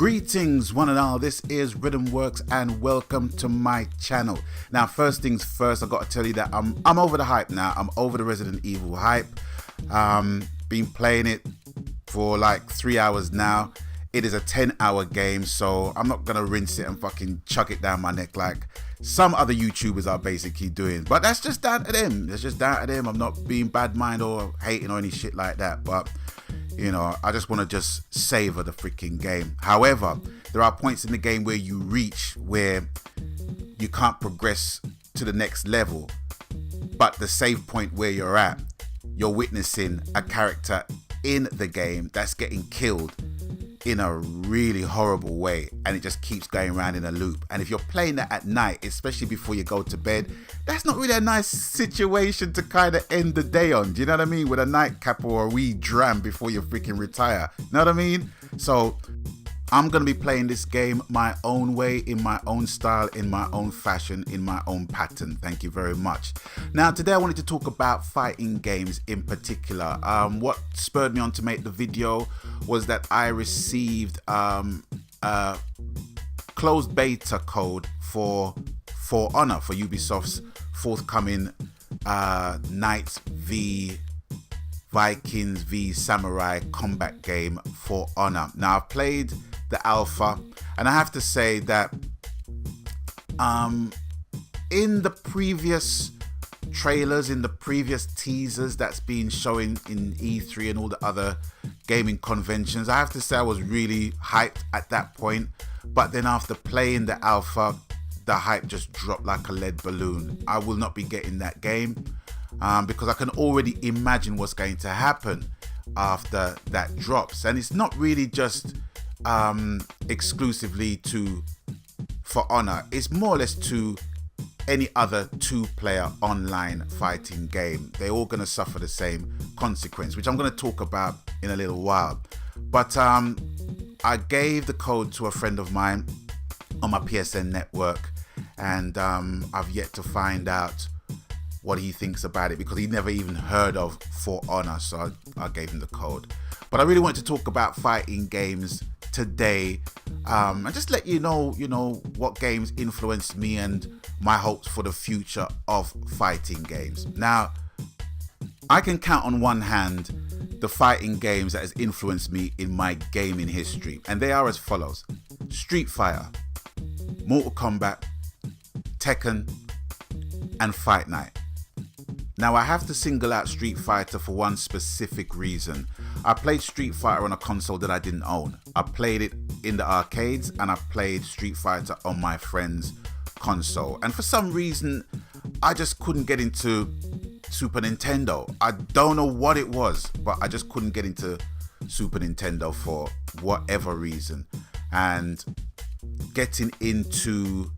Greetings one and all, this is Rhythmworks and welcome to my channel. Now first things first, I got to tell you that I'm over the hype now. I'm over the Resident Evil hype. Been playing it for like 3 hours now. It is a 10-hour game, so I'm not gonna rinse it and fucking chuck it down my neck like some other YouTubers are basically doing. But that's just down to them. That's just down to them. I'm not being bad mind or hating or any shit like that. But you know, I just want to just savor the freaking game. However, there are points in the game where you reach where you can't progress to the next level, but the save point where you're at, you're witnessing a character in the game that's getting killed in a really horrible way, and it just keeps going around in a loop. And if you're playing that at night, especially before you go to bed, that's not really a nice situation to kind of end the day on. Do you know what I mean? With a nightcap or a wee dram before you freaking retire. You know what I mean? So I'm going to be playing this game my own way, in my own style, in my own fashion, in my own pattern. Thank you very much. Now, today I wanted to talk about fighting games in particular. What spurred me on to make the video was that I received a closed beta code for Honor, for Ubisoft's forthcoming Knights v Vikings v Samurai combat game For Honor. Now, I've played the alpha, and I have to say that in the previous trailers, in the previous teasers that's been showing in E3 and all the other gaming conventions, I have to say I was really hyped at that point. But then after playing the alpha, the hype just dropped like a lead balloon. I will not be getting that game because I can already imagine what's going to happen after that drops. And it's not really just exclusively to For Honor. It's more or less to any other two-player online fighting game. They're all going to suffer the same consequence, which I'm going to talk about in a little while. But I gave the code to a friend of mine on my PSN network, and I've yet to find out what he thinks about it, because he never even heard of For Honor, so I gave him the code. But I really want to talk about fighting games today, and just let you know what games influenced me and my hopes for the future of fighting games. Now, I can count on one hand the fighting games that has influenced me in my gaming history, and they are as follows: Street Fighter, Mortal Kombat, Tekken, and Fight Night. Now, I have to single out Street Fighter for one specific reason. I played Street Fighter on a console that I didn't own. I played it in the arcades, and I played Street Fighter on my friend's console. And for some reason, I just couldn't get into Super Nintendo. I don't know what it was, but I just couldn't get into Super Nintendo for whatever reason. And getting into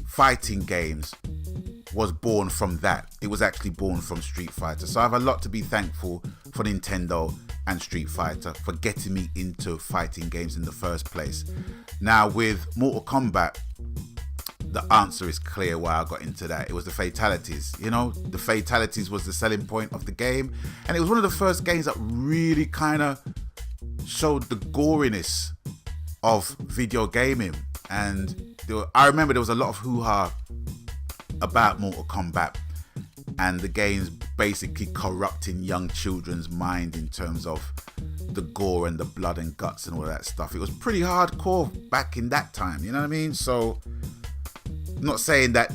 fighting games was born from that. It was actually born from Street Fighter. So I have a lot to be thankful for Nintendo and Street Fighter for getting me into fighting games in the first place. Now, with Mortal Kombat, the answer is clear why I got into that. It was the fatalities. You know, the fatalities was the selling point of the game, and it was one of the first games that really kind of showed the goriness of video gaming. And I remember there was a lot of hoo-ha about Mortal Kombat and the game's basically corrupting young children's mind in terms of the gore and the blood and guts and all that stuff. It was pretty hardcore back in that time, you know what I mean? So I'm not saying that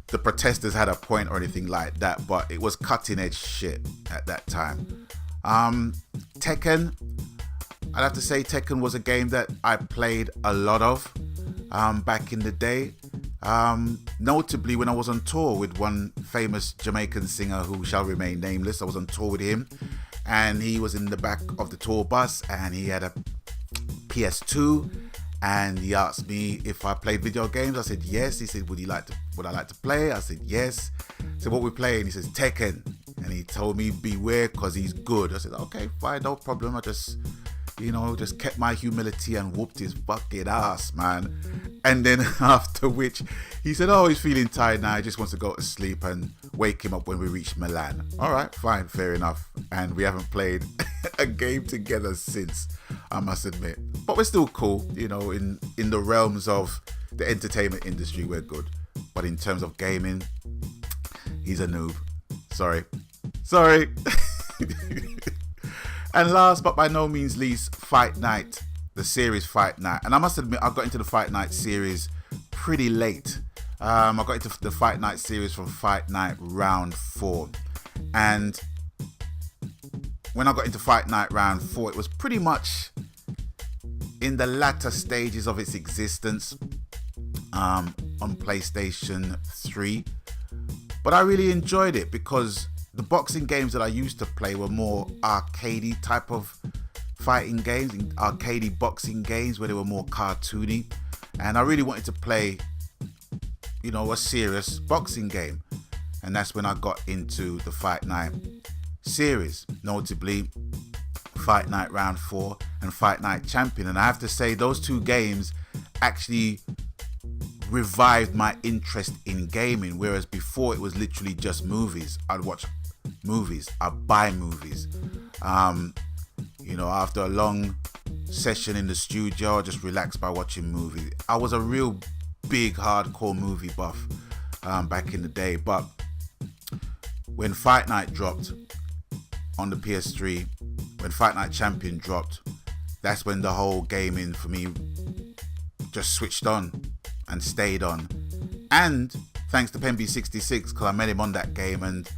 the protesters had a point or anything like that, but it was cutting edge shit at that time. Tekken, I'd have to say Tekken was a game that I played a lot of back in the day. Notably when I was on tour with one famous Jamaican singer who shall remain nameless. I was on tour with him, and he was in the back of the tour bus, and he had a PS2, and he asked me if I played video games. I said yes. He said, would I like to play? I said yes. So what we're playing? He says Tekken, and he told me beware because he's good. I said okay, fine, no problem. I just kept my humility and whooped his fucking ass, man. And then after which he said, oh, he's feeling tired now, he just wants to go to sleep, and wake him up when we reach Milan. All right, fine, fair enough. And we haven't played a game together since. I must admit. But we're still cool, you know, in the realms of the entertainment industry, we're good. But in terms of gaming, he's a noob. Sorry. And last but by no means least, Fight Night, the series Fight Night. And I must admit, I got into the Fight Night series pretty late. I got into the Fight Night series from Fight Night Round 4. And when I got into Fight Night Round 4, it was pretty much in the latter stages of its existence on PlayStation 3. But I really enjoyed it because the boxing games that I used to play were more arcadey type of fighting games, arcadey boxing games where they were more cartoony. And I really wanted to play, you know, a serious boxing game. And that's when I got into the Fight Night series, notably Fight Night Round 4 and Fight Night Champion. And I have to say, those two games actually revived my interest in gaming, whereas before it was literally just movies. I'd watch movies, I'd buy movies. You know, after a long session in the studio, I just relaxed by watching movies. I was a real big hardcore movie buff back in the day, but when Fight Night dropped on the PS3, when Fight Night Champion dropped, that's when the whole gaming for me just switched on and stayed on. And thanks to Pemby66, because I met him on that game, and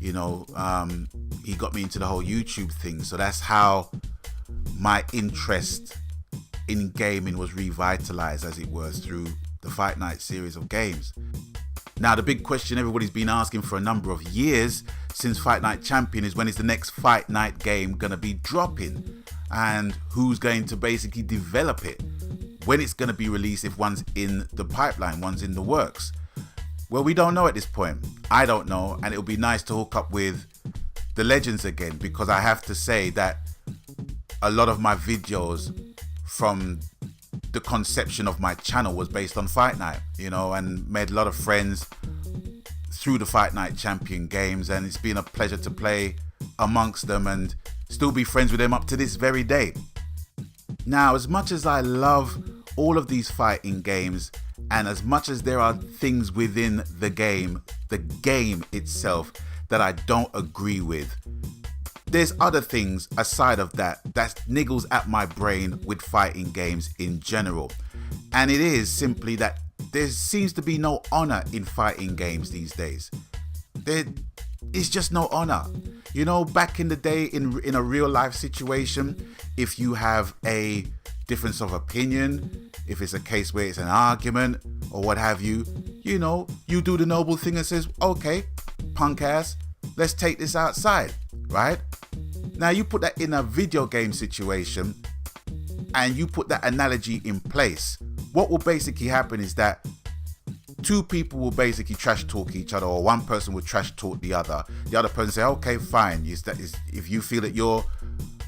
you know, he got me into the whole YouTube thing. So that's how my interest in gaming was revitalized, as it was, through the Fight Night series of games. Now, the big question everybody's been asking for a number of years since Fight Night Champion is, when is the next Fight Night game going to be dropping? And who's going to basically develop it? When it's going to be released, if one's in the pipeline, one's in the works? Well, we don't know at this point. I don't know, and it'll be nice to hook up with the legends again, because I have to say that a lot of my videos from the conception of my channel was based on Fight Night, you know, and made a lot of friends through the Fight Night Champion games, and it's been a pleasure to play amongst them and still be friends with them up to this very day. Now, as much as I love all of these fighting games, and as much as there are things within the game itself that I don't agree with, there's other things aside of that niggles at my brain with fighting games in general. And it is simply that there seems to be no honor in fighting games these days. There is just no honor. You know, back in the day, in a real life situation, if you have a difference of opinion, if it's a case where it's an argument or what have you, you know, you do the noble thing and says, okay, punk ass, let's take this outside, right? Now you put that in a video game situation and you put that analogy in place, what will basically happen is that two people will basically trash talk each other, or one person will trash talk the other person say, okay, fine, if you feel that you're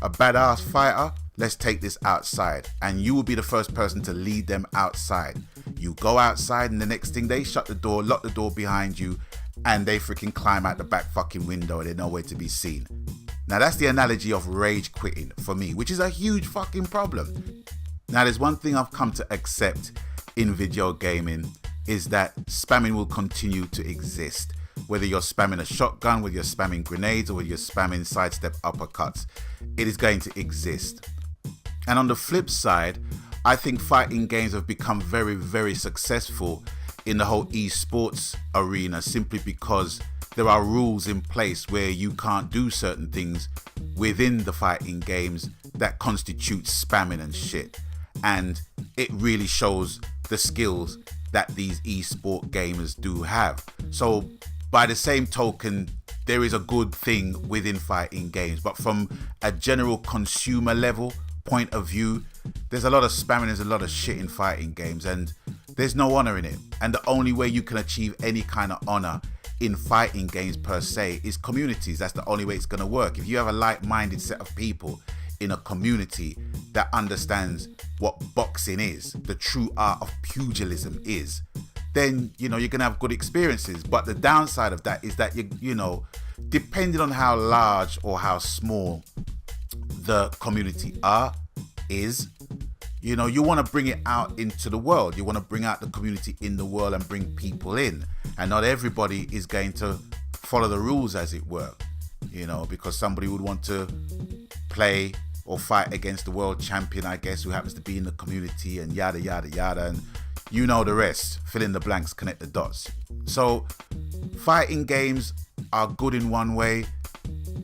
a badass fighter, let's take this outside, and you will be the first person to lead them outside. You go outside, and the next thing, they shut the door, lock the door behind you, and they freaking climb out the back fucking window and they're nowhere to be seen. Now that's the analogy of rage quitting for me, which is a huge fucking problem. Now there's one thing I've come to accept in video gaming, is that spamming will continue to exist. Whether you're spamming a shotgun, whether you're spamming grenades, or whether you're spamming sidestep uppercuts, it is going to exist. And on the flip side, I think fighting games have become very, very successful in the whole esports arena, simply because there are rules in place where you can't do certain things within the fighting games that constitute spamming and shit. And it really shows the skills that these esport gamers do have. So by the same token, there is a good thing within fighting games, but from a general consumer level point of view, there's a lot of spamming, there's a lot of shit in fighting games, and there's no honor in it. And the only way you can achieve any kind of honor in fighting games per se is communities. That's the only way it's going to work. If you have a like-minded set of people in a community that understands what boxing is, the true art of pugilism is, then you know you're gonna have good experiences. But the downside of that is that you know, depending on how large or how small the community are, is, you know, you want to bring it out into the world. You want to bring out the community in the world and bring people in. And not everybody is going to follow the rules, as it were, you know, because somebody would want to play or fight against the world champion, I guess, who happens to be in the community, and yada, yada, yada. And you know the rest. Fill in the blanks, connect the dots. So fighting games are good in one way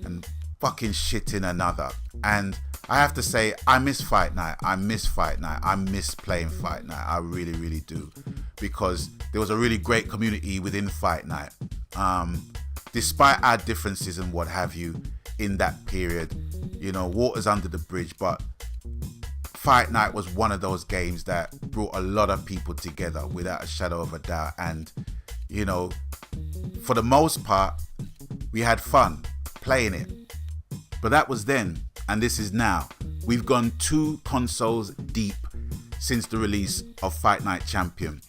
and fucking shit in another. And I have to say, I miss Fight Night. I miss playing Fight Night. I really, really do. Because there was a really great community within Fight Night. Despite our differences and what have you in that period, you know, water's under the bridge. But Fight Night was one of those games that brought a lot of people together without a shadow of a doubt. And, you know, for the most part, we had fun playing it. But that was then, and this is now. We've gone 2 consoles deep since the release of Fight Night Champion.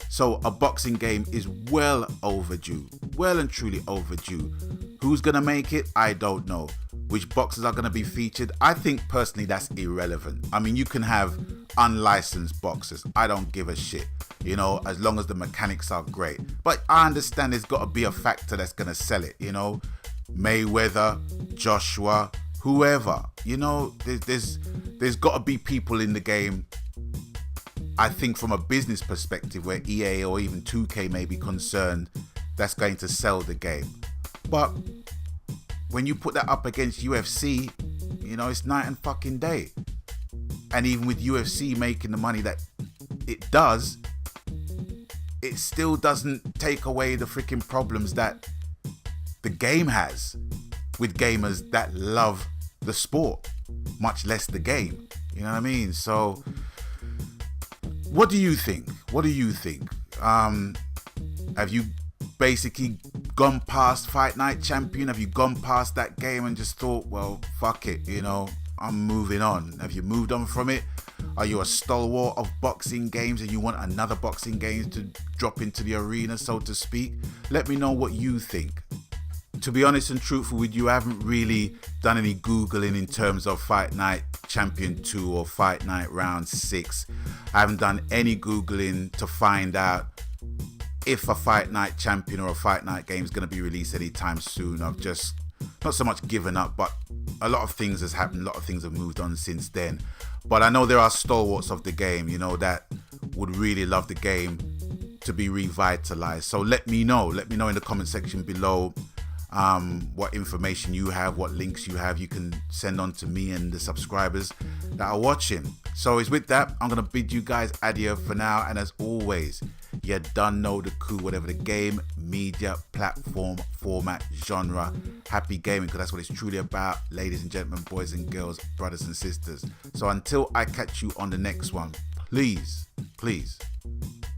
So a boxing game is well overdue, well and truly overdue. Who's gonna make it? I don't know. Which boxers are gonna be featured? I think personally that's irrelevant. I mean, you can have unlicensed boxers. I don't give a shit, you know, as long as the mechanics are great. But I understand there's gotta be a factor that's gonna sell it, you know. Mayweather, Joshua, whoever, you know, there's got to be people in the game, I think, from a business perspective, where EA or even 2K may be concerned, that's going to sell the game. But when you put that up against UFC, you know, it's night and fucking day. And even with UFC making the money that it does, it still doesn't take away the freaking problems that the game has with gamers that love the sport, much less the game. You know what I mean? So what do you think? Have you basically gone past Fight Night Champion? Have you gone past that game and just thought, well, fuck it, you know, I'm moving on? Have you moved on from it? Are you a stalwart of boxing games and you want another boxing game to drop into the arena, so to speak? Let me know what you think. To be honest and truthful with you, I haven't really done any Googling in terms of Fight Night Champion 2 or Fight Night Round 6. I haven't done any Googling to find out if a Fight Night Champion or a Fight Night game is going to be released anytime soon. I've just not so much given up, but a lot of things has happened. A lot of things have moved on since then. But I know there are stalwarts of the game, you know, that would really love the game to be revitalized. So let me know in the comment section below what information you have, what links you have. You can send on to me and the subscribers that are watching. So it's with that, I'm going to bid you guys adieu for now. And as always, you done know the coup, whatever the game, media, platform, format, genre. Happy gaming, because that's what it's truly about, ladies and gentlemen, boys and girls, brothers and sisters. So until I catch you on the next one, please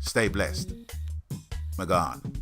stay blessed. Magan.